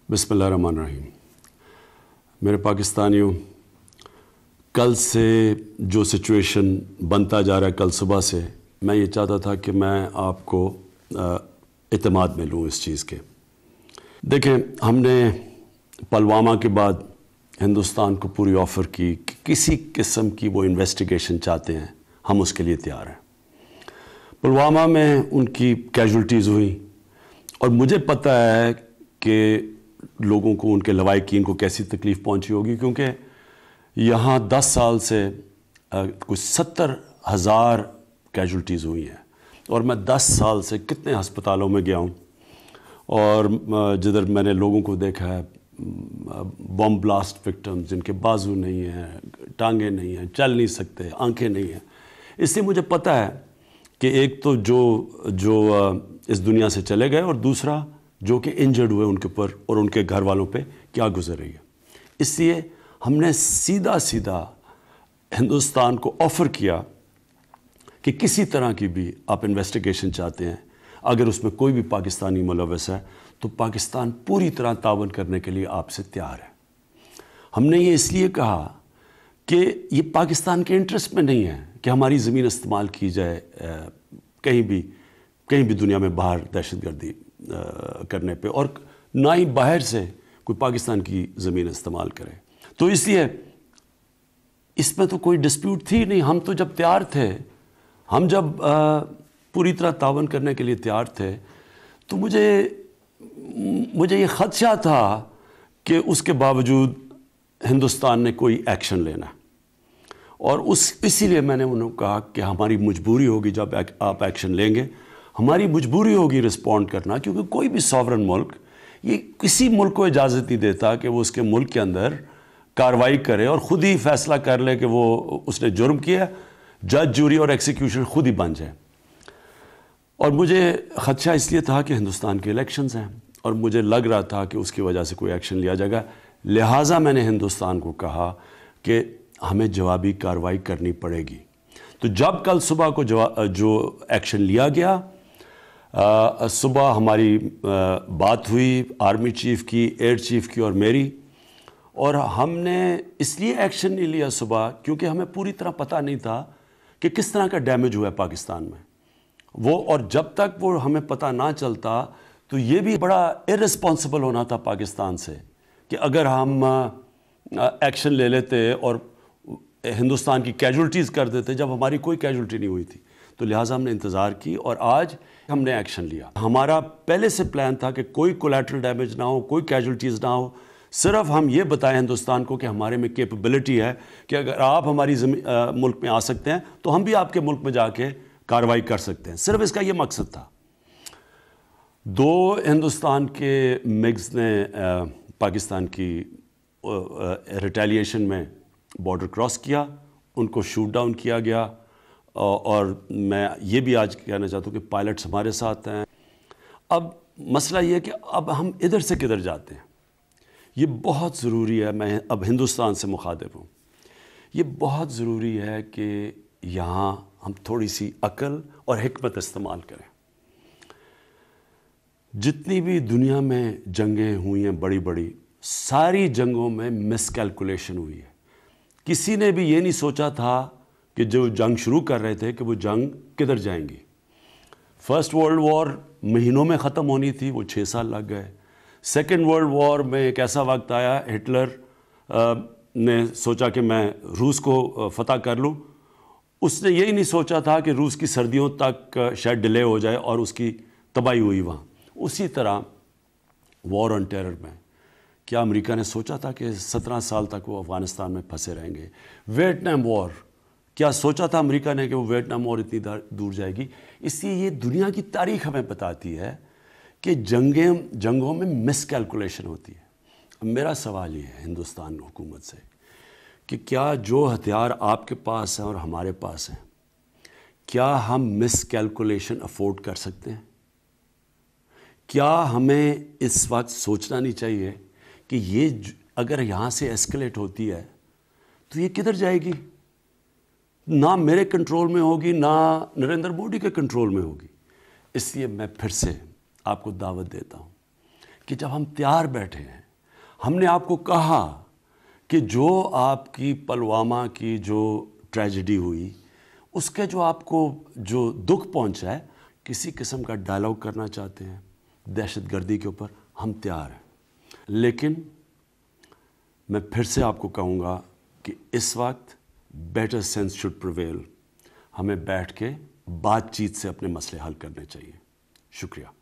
बिस्मिल्लाहिर्रहमानिर्रहीम। मेरे पाकिस्तानियों, कल से जो सिचुएशन बनता जा रहा है, कल सुबह से मैं ये चाहता था कि मैं आपको इत्मीनान में लूँ इस चीज़ के। देखें, हमने पुलवामा के बाद हिंदुस्तान को पूरी ऑफ़र की कि किसी किस्म की वो इन्वेस्टिगेशन चाहते हैं, हम उसके लिए तैयार हैं। पुलवामा में उनकी कैजुअल्टीज़ हुई और मुझे पता है कि लोगों को, उनके लवाहिकीन को कैसी तकलीफ़ पहुंची होगी, क्योंकि यहाँ 10 साल से कुछ 70,000 कैजुअल्टीज़ हुई हैं और मैं 10 साल से कितने हस्पतालों में गया हूँ और जिधर मैंने लोगों को देखा है, बम ब्लास्ट विक्टिम्स जिनके बाजू नहीं हैं, टांगें नहीं हैं, चल नहीं सकते, आंखें नहीं हैं। इसलिए मुझे पता है कि एक तो जो इस दुनिया से चले गए और दूसरा जो कि इंजर्ड हुए उनके ऊपर और उनके घर वालों पे क्या गुजर रही है। इसलिए हमने सीधा हिंदुस्तान को ऑफ़र किया कि किसी तरह की भी आप इन्वेस्टिगेशन चाहते हैं, अगर उसमें कोई भी पाकिस्तानी मुलव्वस है तो पाकिस्तान पूरी तरह तावन करने के लिए आपसे तैयार है। हमने ये इसलिए कहा कि ये पाकिस्तान के इंटरेस्ट में नहीं है कि हमारी ज़मीन इस्तेमाल की जाए कहीं भी दुनिया में बाहर दहशतगर्दी करने पे, और ना ही बाहर से कोई पाकिस्तान की ज़मीन इस्तेमाल करे। तो इसलिए इसमें तो कोई डिस्प्यूट थी नहीं। हम तो जब तैयार थे, हम जब पूरी तरह तावन करने के लिए तैयार थे, तो मुझे ये ख़दशा था कि उसके बावजूद हिंदुस्तान ने कोई एक्शन लेना, और इसीलिए मैंने उन्हें कहा कि हमारी मजबूरी होगी जब आप एक्शन लेंगे, हमारी मजबूरी होगी रिस्पॉन्ड करना, क्योंकि कोई भी सॉवरन मुल्क ये किसी मुल्क को इजाज़त नहीं देता कि वो उसके मुल्क के अंदर कार्रवाई करे और ख़ुद ही फैसला कर ले कि वो उसने जुर्म किया, जज, जूरी और एक्सिक्यूशन खुद ही बन जाए। और मुझे ख़दशा इसलिए था कि हिंदुस्तान के इलेक्शंस हैं और मुझे लग रहा था कि उसकी वजह से कोई एक्शन लिया जाएगा। लिहाजा मैंने हिंदुस्तान को कहा कि हमें जवाबी कार्रवाई करनी पड़ेगी। तो जब कल सुबह को जो एक्शन लिया गया, सुबह हमारी बात हुई आर्मी चीफ़ की, एयर चीफ़ की और मेरी, और हमने इसलिए एक्शन नहीं लिया सुबह क्योंकि हमें पूरी तरह पता नहीं था कि किस तरह का डैमेज हुआ है पाकिस्तान में वो, और जब तक वो हमें पता ना चलता तो ये भी बड़ा इर्रेस्पॉन्सिबल होना था पाकिस्तान से कि अगर हम एक्शन ले लेते और हिंदुस्तान की कैजुअल्टीज़ कर देते जब हमारी कोई कैजुअल्टी नहीं हुई थी। तो लिहाजा हमने इंतज़ार की और आज हमने एक्शन लिया। हमारा पहले से प्लान था कि कोई कोलैटरल डैमेज ना हो, कोई कैजुअल्टीज़ ना हो, सिर्फ हम ये बताएं हिंदुस्तान को कि हमारे में कैपेबिलिटी है कि अगर आप हमारी मुल्क में आ सकते हैं तो हम भी आपके मुल्क में जाके कार्रवाई कर सकते हैं। सिर्फ इसका ये मकसद था। 2 हिंदुस्तान के मिग्स ने पाकिस्तान की रिटेलिएशन में बॉर्डर क्रॉस किया, उनको शूट डाउन किया गया, और मैं ये भी आज कहना चाहता हूँ कि पायलट्स हमारे साथ हैं। अब मसला ये है कि अब हम इधर से किधर जाते हैं, ये बहुत ज़रूरी है। मैं अब हिंदुस्तान से मुखातिब हूँ। ये बहुत ज़रूरी है कि यहाँ हम थोड़ी सी अक्ल और हिकमत इस्तेमाल करें। जितनी भी दुनिया में जंगें हुई हैं बड़ी बड़ी, सारी जंगों में मिसकैलकुलेशन हुई है। किसी ने भी ये नहीं सोचा था कि जो जंग शुरू कर रहे थे कि वो जंग किधर जाएंगी। फर्स्ट वर्ल्ड वॉर महीनों में ख़त्म होनी थी, वो 6 साल लग गए। सेकेंड वर्ल्ड वॉर में एक ऐसा वक्त आया, हिटलर ने सोचा कि मैं रूस को फ़तह कर लूँ। उसने यही नहीं सोचा था कि रूस की सर्दियों तक शायद डिले हो जाए और उसकी तबाही हुई वहाँ। उसी तरह वॉर ऑन टेरर में क्या अमेरिका ने सोचा था कि 17 साल तक वो अफ़गानिस्तान में फंसे रहेंगे। वियतनाम वॉर, क्या सोचा था अमेरिका ने कि वो वियतनाम वॉर इतनी दूर जाएगी। इसलिए ये दुनिया की तारीख़ हमें बताती है कि जंगों में मिसकैलकुलेशन होती है। मेरा सवाल ये है हिंदुस्तान हुकूमत से कि क्या जो हथियार आपके पास हैं और हमारे पास हैं, क्या हम मिसकैलकुलेशन अफोर्ड कर सकते हैं? क्या हमें इस वक्त सोचना नहीं चाहिए कि ये अगर यहाँ से एस्केलेट होती है तो ये किधर जाएगी? ना मेरे कंट्रोल में होगी, ना नरेंद्र मोदी के कंट्रोल में होगी। इसलिए मैं फिर से आपको दावत देता हूँ कि जब हम तैयार बैठे हैं ہم نے آپ کو کہا کہ جو آپ کی پلوامہ کی جو ٹریجڈی ہوئی اس کے جو آپ کو جو دکھ پہنچا ہے، کسی قسم کا ڈائلاگ کرنا چاہتے ہیں دہشت گردی کے اوپر، ہم تیار ہیں. لیکن میں پھر سے آپ کو کہوں گا کہ اس وقت بیٹر سینس شوڈ پریویل. ہمیں بیٹھ کے بات چیت سے اپنے مسئلے حل کرنے چاہیے. شکریہ.